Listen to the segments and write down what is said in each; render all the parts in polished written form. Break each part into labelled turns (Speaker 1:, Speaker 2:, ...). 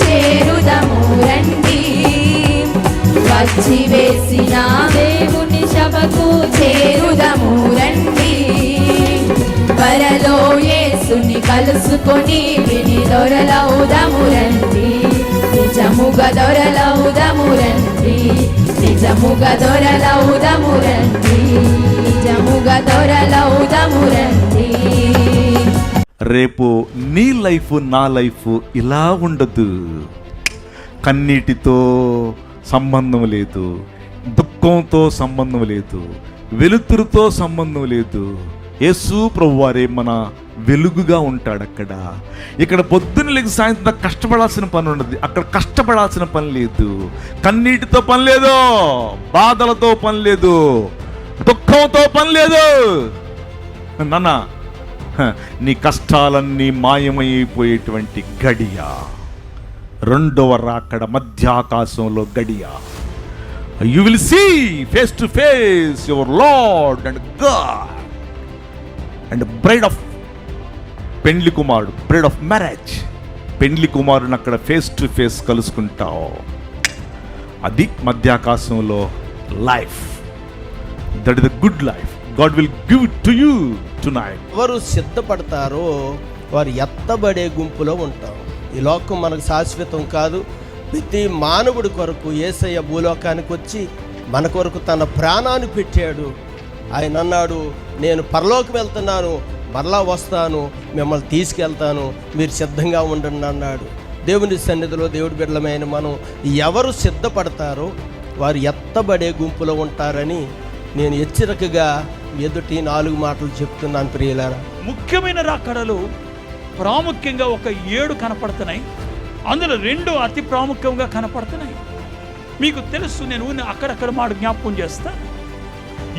Speaker 1: చేరుదము రండి, వచ్చి వేసిన దేవుని సభకు చేరుదము రండి. త్వరలో యేసుని కలుసుకొని విని దొరలవుదము రండి, నిజముగా దొరలవుదము రండి, నిజముగా దొరలవుదము రండి, నిజముగా దొరలవుదము రండి.
Speaker 2: రేపు నీ లైఫ్ నా లైఫ్ ఇలా ఉండదు. కన్నీటితో సంబంధం లేదు, దుఃఖంతో సంబంధం లేదు, వెలుతురుతో సంబంధం లేదు. యేసు ప్రభువారే మన వెలుగుగా ఉంటాడు. ఇక్కడ పొద్దున్న లేక సాయంత్రం కష్టపడాల్సిన పని ఉండదు. అక్కడ కష్టపడాల్సిన పని లేదు, కన్నీటితో పని లేదు, బాధలతో పని లేదు, దుఃఖంతో పని లేదు. నాన్న, నీ కష్టాలన్నీ మాయమైపోయేటువంటి గడియ రెండవ రాకడ, మధ్యాకాశంలో గడియ. You will see face to face your lord and god and bride of పెండ్లి కుమారుడు, బ్రైడ్ ఆఫ్ మ్యారేజ్. పెండ్లి కుమారుని అక్కడ ఫేస్ టు ఫేస్ కలుసుకుంటావు. అది మధ్యాకాశంలో life. That is the good life God will give to you tonight.
Speaker 3: ఎవరు సిద్ధపడతారో వారు ఎత్తబడే గుంపులో ఉంటాం. ఈ లోకం మనకు శాశ్వతం కాదు. ప్రతి మానవుడి కొరకు యేసయ్య భూలోకానికి వచ్చి మన కొరకు తన ప్రాణాన్ని పెట్టాడు. ఆయన అన్నాడు, నేను పరలోకం వెళ్తున్నాను, మరలా వస్తాను, మిమ్మల్ని తీసుకెళ్తాను, మీరు సిద్ధంగా ఉండండి అన్నాడు. దేవుని సన్నిధిలో దేవుడి బిడ్డలమైన మనం ఎవరు సిద్ధపడతారో వారు ఎత్తబడే గుంపులో ఉంటారని నేను హెచ్చరికగా ఎదుటి 4 మాటలు చెప్తున్నాను ప్రియులారా.
Speaker 4: ముఖ్యమైన రాకడలు ప్రాముఖ్యంగా ఒక 7 కనపడుతున్నాయి. అందులో 2 అతి ప్రాముఖ్యంగా కనపడుతున్నాయి. మీకు తెలుసు, నేను అక్కడక్కడ మాట జ్ఞాపకం చేస్తాను.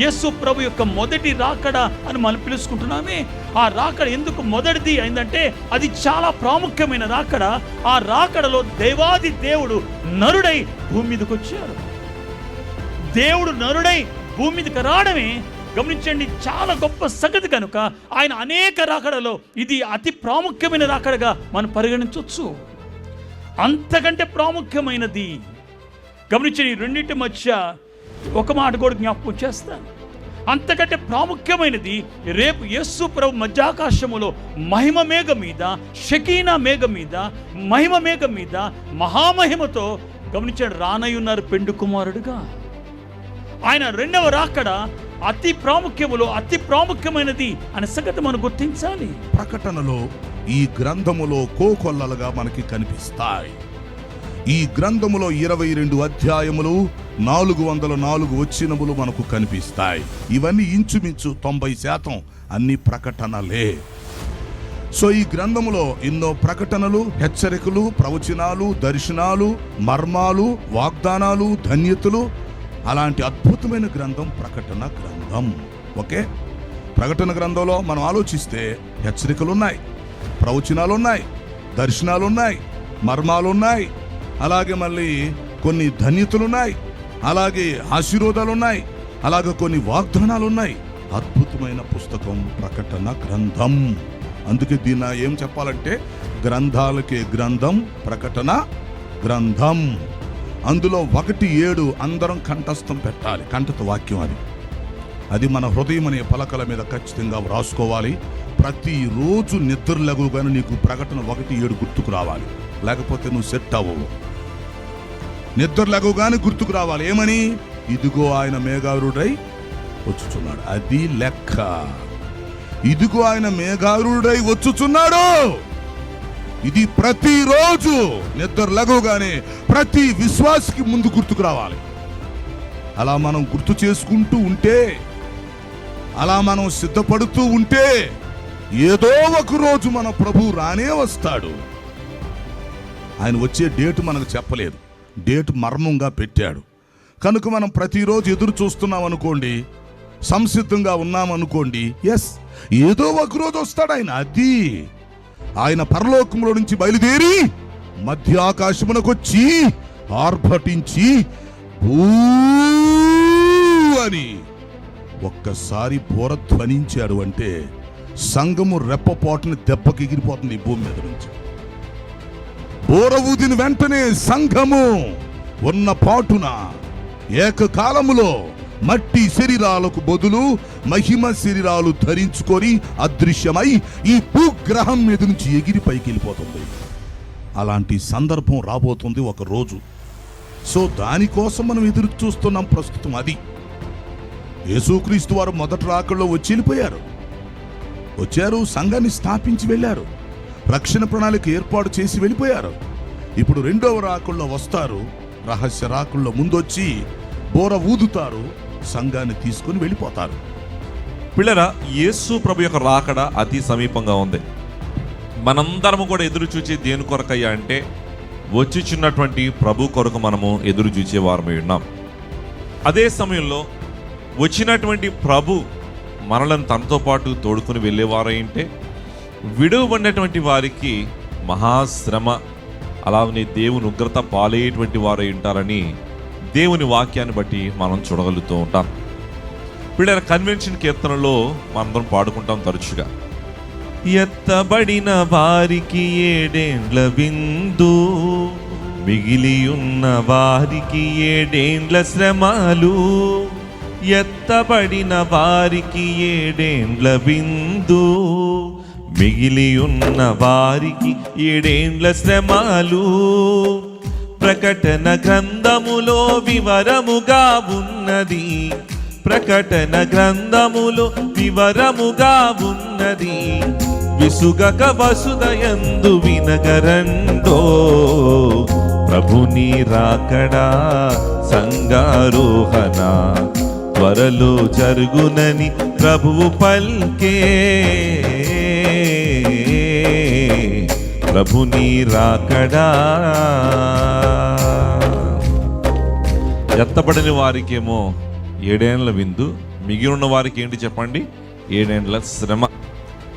Speaker 4: యేసు ప్రభు యొక్క మొదటి రాకడ అని మనం పిలుచుకుంటున్నామే. ఆ రాకడ ఎందుకు మొదటిది అయిందంటే అది చాలా ప్రాముఖ్యమైన రాకడ. ఆ రాకడలో దేవాది దేవుడు నరుడై భూమి మీదకి వచ్చారు. దేవుడు నరుడై భూమి మీదకి రావడమే, గమనించండి, చాలా గొప్ప సంగతి. కనుక ఆయన అనేక రాకడలో ఇది అతి ప్రాముఖ్యమైన రాకడగా మనం పరిగణించవచ్చు. అంతకంటే ప్రాముఖ్యమైనది, గమనించండి, ఈ రెండింటి మధ్య ఒక మాట కూడా జ్ఞాపకం చేస్తాను. అంతకంటే ప్రాముఖ్యమైనది రేపు యేసు ప్రభు మధ్యాకాశములో మహిమ మేఘ మీద, షకీనా మేఘ మీద, మహిమ మేఘ మీద మహామహిమతో, గమనించండి, రానయ్యున్నారు పెండు కుమారుడుగా. ఆయన రెండవ రాకడ అతి ప్రాముఖ్యములో అతి ప్రాముఖ్యమైనది అనే సంగతి మనం గుర్తించాలి.
Speaker 5: ప్రకటనలో ఈ గ్రంథములో కోకొల్లలుగా మనకి కనిపిస్తాయి. ఈ గ్రంథములో 22 అధ్యాయములు, 404 వచనములు మనకు కనిపిస్తాయి. ఇవన్నీ ఇంచుమించు 90% అన్ని ప్రకటనలే. సో ఈ గ్రంథములో ఎన్నో ప్రకటనలు, హెచ్చరికలు, ప్రవచనాలు, దర్శనాలు, మర్మాలు, వాగ్దానాలు, ధన్యతలు, అలాంటి అద్భుతమైన గ్రంథం ప్రకటన గ్రంథం. ఓకే, ప్రకటన గ్రంథంలో మనం ఆలోచిస్తే హెచ్చరికలు ఉన్నాయి, ప్రవచనాలు ఉన్నాయి, దర్శనాలు ఉన్నాయి, మర్మాలు ఉన్నాయి, అలాగే మళ్ళీ కొన్ని ధన్యతలు ఉన్నాయి, అలాగే ఆశీర్వాదాలు ఉన్నాయి, అలాగే కొన్ని వాగ్దానాలు ఉన్నాయి. అద్భుతమైన పుస్తకం ప్రకటన గ్రంథం. అందుకే దీన్ని ఏం చెప్పాలంటే గ్రంథాలకే గ్రంథం, ప్రకటన గ్రంథం. అందులో 1-7 అందరం కంఠస్థం పెట్టాలి. కంఠత వాక్యం అది మన హృదయం అనే పలకల మీద ఖచ్చితంగా వ్రాసుకోవాలి. ప్రతిరోజు నిద్ర లెగుగానే నీకు ప్రకటన 1-7 గుర్తుకు రావాలి, లేకపోతే నువ్వు సెట్ అవ్వవు. నిద్ర లెగుగానే గుర్తుకు రావాలి. ఏమని? ఇదిగో ఆయన మేఘారుడై వచ్చుచున్నాడు. అది లెక్క. ఇదిగో ఆయన మేఘారుడై వచ్చుచున్నాడు. ఇది ప్రతిరోజు నిద్ర లెగవగానే ప్రతి విశ్వాసికి ముందు గుర్తుకు రావాలి. అలా మనం గుర్తు చేసుకుంటూ ఉంటే, అలా మనం సిద్ధపడుతూ ఉంటే ఏదో ఒక రోజు మన ప్రభు రానే వస్తాడు. ఆయన వచ్చే డేటు మనకు చెప్పలేదు, డేట్ మర్మంగా పెట్టాడు. కనుక మనం ప్రతిరోజు ఎదురు చూస్తున్నాం అనుకోండి, సంసిద్ధంగా ఉన్నాం అనుకోండి, ఎస్ ఏదో ఒక రోజు వస్తాడు ఆయన. అది ఆయన పరలోకంలో నుంచి బయలుదేరి మధ్యాకాశమునకు వచ్చి ఆర్భటించి భూ అని ఒక్కసారి బోరధ్వనించాడు అంటే సంఘము రెప్పపోటుని దెబ్బకి ఎగిరిపోతుంది ఈ భూమి మీద నుంచి. బోర ఊదిన వెంటనే సంఘము ఉన్న పాటున ఏకకాలములో మట్టి శరీరాలకు బదులు మహిమ శరీరాలు ధరించుకొని అదృశ్యమై ఈ భూగ్రహం మీద నుంచి ఎగిరి పైకి వెళ్ళిపోతుంది. అలాంటి సందర్భం రాబోతుంది ఒక రోజు. సో దానికోసం మనం ఎదురు చూస్తున్నాం ప్రస్తుతం. అది యేసుక్రీస్తు వారు మొదటి రాకల్లో వచ్చి వెళ్ళిపోయారు. వచ్చారు, సంఘాన్ని స్థాపించి వెళ్ళారు, రక్షణ ప్రణాళిక ఏర్పాటు చేసి వెళ్ళిపోయారు. ఇప్పుడు రెండవ రాకల్లో వస్తారు, రహస్య రాకల్లో ముందొచ్చి బోర ఊదుతారు, సంఘాన్ని తీసుకుని వెళ్ళిపోతారు.
Speaker 6: పిల్లరా, యేసు ప్రభు యొక్క రాకడ అతి సమీపంగా ఉంది. మనందరము కూడా ఎదురు చూచి దేని కొరకయ్యా అంటే వచ్చిచున్నటువంటి ప్రభు కొరకు మనము ఎదురు చూచే వారమై ఉన్నాం. అదే సమయంలో వచ్చినటువంటి ప్రభు మనలను తనతో పాటు తోడుకుని వెళ్ళేవారైంటే విడువబడినటువంటి వారికి మహాశ్రమ, అలానే దేవుని ఉగ్రత పాలయ్యేటువంటి వారై ఉంటారని దేవుని వాక్యాన్ని బట్టి మనం చూడగలుగుతూ ఉంటాం. పిల్లల కన్వెన్షన్ కీర్తనలో మనందరం పాడుకుంటాం తరచుగా, ఎత్తబడిన వారికి 7 ఏండ్ల విందు, మిగిలి ఉన్న వారికి 7 ఏండ్ల శ్రమలు. ఎత్తబడిన వారికి 7 ఏండ్ల విందు, మిగిలి ఉన్న వారికి 7 ఏండ్ల శ్రమలు. ప్రకటన గ్రంథములో వివరముగా ఉన్నది, ప్రకటన గ్రంథములో వివరముగా ఉన్నది. విసుగక వసుదయందు వినగరండో, ప్రభుని రాకడా సంగారోహణ త్వరలో జరుగునని ప్రభువు పల్కే. ప్రభుని రాకడా. ఎత్తబడిన వారికేమో 7 ఏండ్ల విందు, మిగిలిన వారికి ఏంటి చెప్పండి? 7 ఏండ్ల శ్రమ.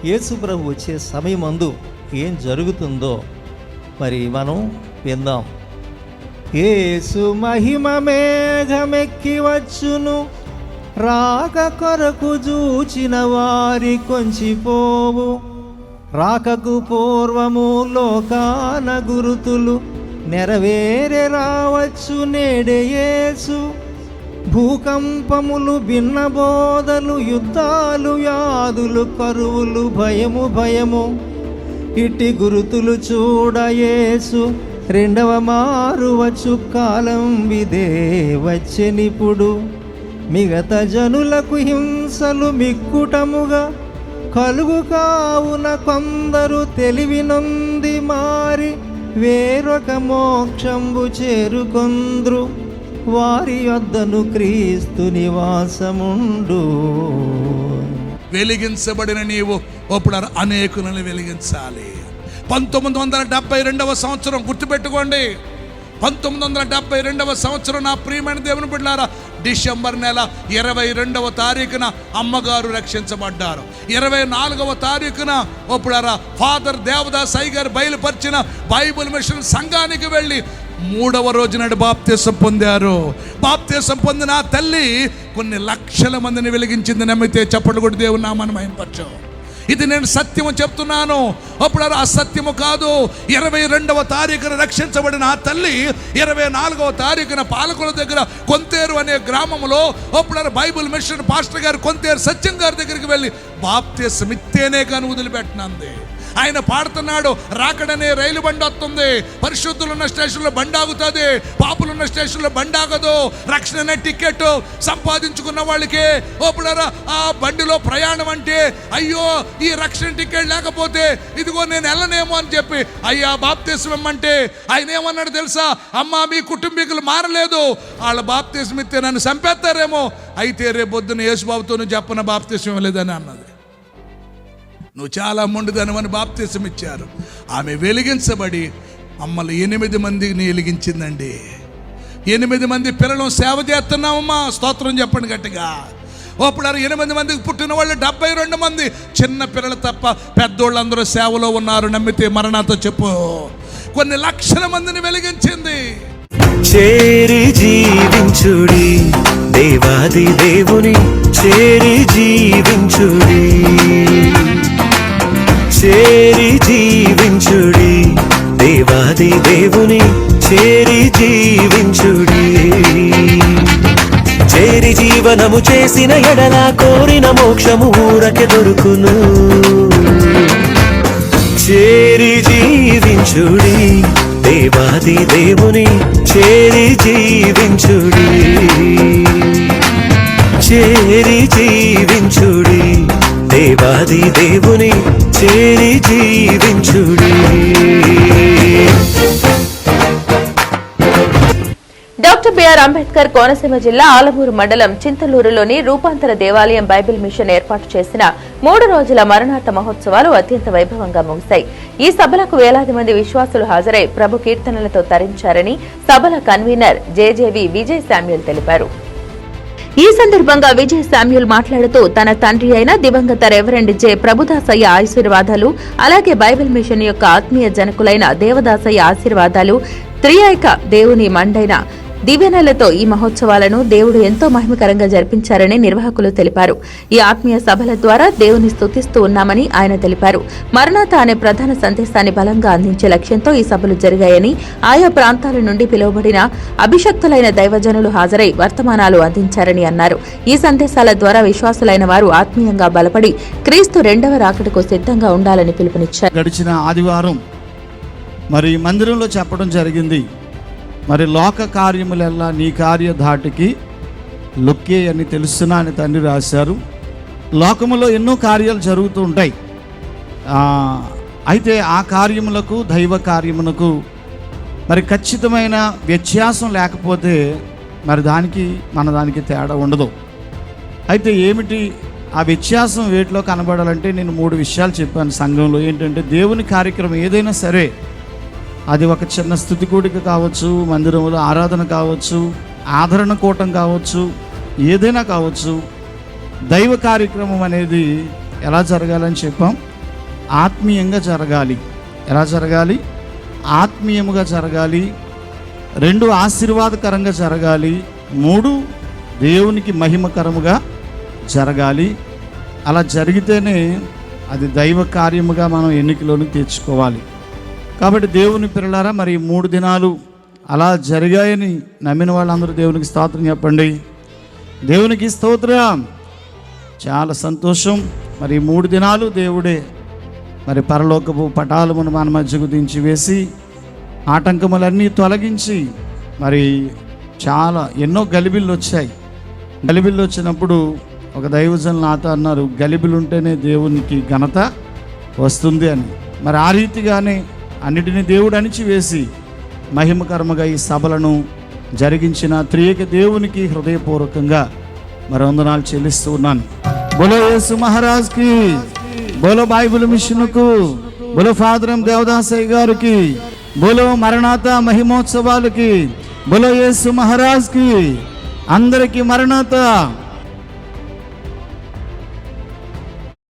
Speaker 7: యేసు ప్రభు వచ్చే సమయమందు ఏం జరుగుతుందో మరి మనం విందాం. యేసు మహిమ మేఘమెక్కి వచ్చును, రాక కొరకు చూచిన వారి కొంచిపోవు. రాకకు పూర్వము లోకాన గురుతులు నెరవేరే రావచ్చు నేడే యేసు. భూకంపములు, భిన్న బోధలు, యుద్ధాలు, వ్యాధులు, కరువులు, భయము భయము. ఇట్టి గురుతులు చూడ యేసు రెండవ మారు వచ్చు కాలం విదే వచ్చెనిప్పుడు. మిగతా జనులకు హింసలు మిక్కుటముగా కలుగు కావున కొందరు తెలివి నొంది మారి వేరొక మోక్షంబు చేరుకొంద్రు. వారి యొద్దను క్రీస్తు నివాసముండు.
Speaker 8: వెలిగించబడిన నీవు ఇప్పుడు అనేకులను వెలిగించాలి. 1972వ సంవత్సరం గుర్తుపెట్టుకోండి. 1972వ సంవత్సరం నా ప్రియమైన దేవుని బిడ్డలారా, డిసెంబర్ నెల 22వ తారీఖున అమ్మగారు రక్షించబడ్డారు. 24వ తారీఖున ఒప్పుడారా ఫాదర్ దేవదాస్ అయ్య గారు బయలుపరిచిన బైబిల్ మిషన్ సంఘానికి వెళ్ళి 3వ రోజు నాడు బాప్తీసం పొందారు. బాప్తీసం పొందిన ఆ తల్లి కొన్ని లక్షల మందిని వెలిగించింది. నమ్మితే చప్పట్లు కొట్టి దేవుని నామాన్ని మహింపరచు. ఇది నేను సత్యము చెప్తున్నాను. అప్పుడు ఆ సత్యము కాదు. 22వ తారీఖున రక్షించబడిన ఆ తల్లి 24వ తారీఖున పాలకుల దగ్గర కొంతేరు అనే గ్రామంలో అప్పుడు బైబిల్ మిషన్ పాస్టర్ గారు కొంతేరు సత్యం గారి దగ్గరికి వెళ్ళి బాప్తీసం ఇస్తేనే కానీ వదిలిపెట్టినంది. ఆయన పాడుతున్నాడు, రాకడనే రైలు బండి వస్తుంది, పరిశుద్ధులు ఉన్న స్టేషన్లో బండి ఆగుతుంది, పాపులు ఉన్న స్టేషన్లో బండి ఆగదు. రక్షణ అనే టికెట్ సంపాదించుకున్న వాళ్ళకి ఓపుడారా ఆ బండిలో ప్రయాణం అంటే అయ్యో ఈ రక్షణ టికెట్ లేకపోతే ఇదిగో నేను వెళ్ళనేమో అని చెప్పి అయ్యా బాప్తీసం ఇమ్మంటే ఆయన ఏమన్నాడు తెలుసా? అమ్మా మీ కుటుంబీకులు మారలేదు, వాళ్ళ బాప్తీసం ఇస్తే నన్ను చంపేస్తారేమో, అయితే రేపు పొద్దున్న యేసుబాబుతో నువ్వు చెప్పన బాప్తీసం ఇవ్వలేదని అన్నది. నువ్వు చాలా మొండిదనమని బాప్తీసం ఇచ్చారు. ఆమె వెలిగించబడి మమ్మల్ని 8 మందిని వెలిగించిందండి. 8 మంది పిల్లలను సేవ చేస్తున్నామమ్మా, స్తోత్రం చెప్పండి గట్టిగా. అప్పుడు 8 మందికి పుట్టిన వాళ్ళు 72 మంది చిన్న పిల్లలు తప్ప పెద్దోళ్ళందరూ సేవలో ఉన్నారు. నమ్మితే మరణాతో చెప్పు. కొన్ని లక్షల మందిని వెలిగించింది.
Speaker 9: చేరి జీవించుడి దేవాది దేవుని, చేరి జీవించుడి, చేరి జీవించుడి దేవాది చేరి జీవించుడి. చేరి జీవనము చేసిన ఎడల కోరిన మోక్షము ఊరకే దొరుకును. చేరి జీవించుడి, దేవాది దేవుని చేరి జీవించుడి. చేరి జీవించుడి, దేవాది దేవుని చేరి జీవించుడి.
Speaker 10: డాక్టర్ బిఆర్ అంబేద్కర్ కోనసీమ జిల్లా ఆలమూరు మండలం చింతలూరులోని రూపాంతర దేవాలయం బైబిల్ మిషన్ ఏర్పాటు చేసిన 3 రోజుల మరణాత మహోత్సవాలు అత్యంత వైభవంగా ముగిశాయి. ఈ సభలకు వేలాది మంది విశ్వాసులు హాజరై ప్రభు కీర్తనలతో తరించారని సభల కన్వీనర్ జేజేవి విజయ్ శామ్యూల్ తెలిపారు. ఈ సందర్భంగా విజయ్ శామ్యూల్ మాట్లాడుతూ తన తండ్రి అయిన దివంగత రెవరెండ్ జె ప్రభుదాసయ్య ఆశీర్వాదాలు, అలాగే బైబిల్ మిషన్ యొక్క ఆత్మీయ జనకులైన దేవదాసయ్య ఆశీర్వాదాలు, త్రియేక దేవుని మండైన దీవెనలతో ఈ మహోత్సవాలను దేవుడు ఎంతో మహిమకరంగా జరిపించారని నిర్వాహకులు తెలిపారు. ఈ ఆత్మీయ సభల ద్వారా దేవుని స్తుతిస్తూ ఉన్నామని ఆయన తెలిపారు. మరణాత అనే ప్రధాన సందేశాన్ని బలంగా అందించే లక్ష్యంతో ఈ సభలు జరిగాయని, ఆయా ప్రాంతాల నుండి పిలువబడిన అభిషక్తులైన దైవజనులు హాజరై వర్తమానాలు అందించారని అన్నారు. ఈ సందేశాల ద్వారా విశ్వాసులైన వారు ఆత్మీయంగా బలపడి క్రీస్తు 2వ రాకడకు సిద్ధంగా ఉండాలని పిలుపునిచ్చారు.
Speaker 11: గడిచిన ఆదివారం మరి మందిరంలో చెప్పడం జరిగింది, మరి లోక కార్యములెల్లా నీ కార్య ధాటికి లొక్కే అని తెలుసునా అని తండ్రి రాశారు. లోకములో ఎన్నో కార్యాలు జరుగుతూ ఉంటాయి. అయితే ఆ కార్యములకు దైవ కార్యమునకు మరి ఖచ్చితమైన వ్యత్యాసం లేకపోతే మరి దానికి తేడా ఉండదు. అయితే ఏమిటి ఆ వ్యత్యాసం వేటిలో కనబడాలంటే నేను 3 విషయాలు చెప్పాను సంఘంలో. ఏంటంటే దేవుని కార్యక్రమం ఏదైనా సరే, అది ఒక చిన్న స్తుతి కూడిక కావచ్చు, మందిరంలో ఆరాధన కావచ్చు, ఆదరణ కూటం కావచ్చు, ఏదైనా కావచ్చు, దైవ కార్యక్రమం అనేది ఎలా జరగాలని చెప్పాం? ఆత్మీయంగా జరగాలి. ఎలా జరగాలి? ఆత్మీయముగా జరగాలి. 2 ఆశీర్వాదకరంగా జరగాలి. 3 దేవునికి మహిమకరముగా జరగాలి. అలా జరిగితేనే అది దైవ కార్యముగా మనం ఎన్నికలోకి తెచ్చుకోవాలి. కాబట్టి దేవుని పిల్లలారా, మరి 3 దినాలు అలా జరిగాయని నమ్మిన వాళ్ళందరూ దేవునికి స్తోత్రం చెప్పండి. దేవునికి స్తోత్రం. చాలా సంతోషం. మరి 3 దినాలు దేవుడే మరి పరలోకపు పటాలమును మన మధ్యకు దించి వేసి ఆటంకములన్నీ తొలగించి మరి చాలా ఎన్నో గలిబిళ్ళు వచ్చాయి. గలిబిళ్ళు వచ్చినప్పుడు ఒక దైవజనులు నాతో అన్నారు, గలిబిలుంటేనే దేవునికి ఘనత వస్తుంది అని. మరి ఆ రీతిగానే అన్నిటినీ దేవుడు అణిచివేసి మహిమకరముగా ఈ సభలను జరిగించిన త్రియేక దేవునికి హృదయపూర్వకంగా మరి వందనాలు చెల్లిస్తూ ఉన్నాను. బోలో యేసు మహారాజ్కి, బోలో బైబిల్ మిషన్కు, బోలో ఫాదర్ దేవదాసయ్య గారికి, బోలో మరణాత మహిమోత్సవాలకి, బోలో యేసు మహారాజ్కి, అందరికీ మరణాత.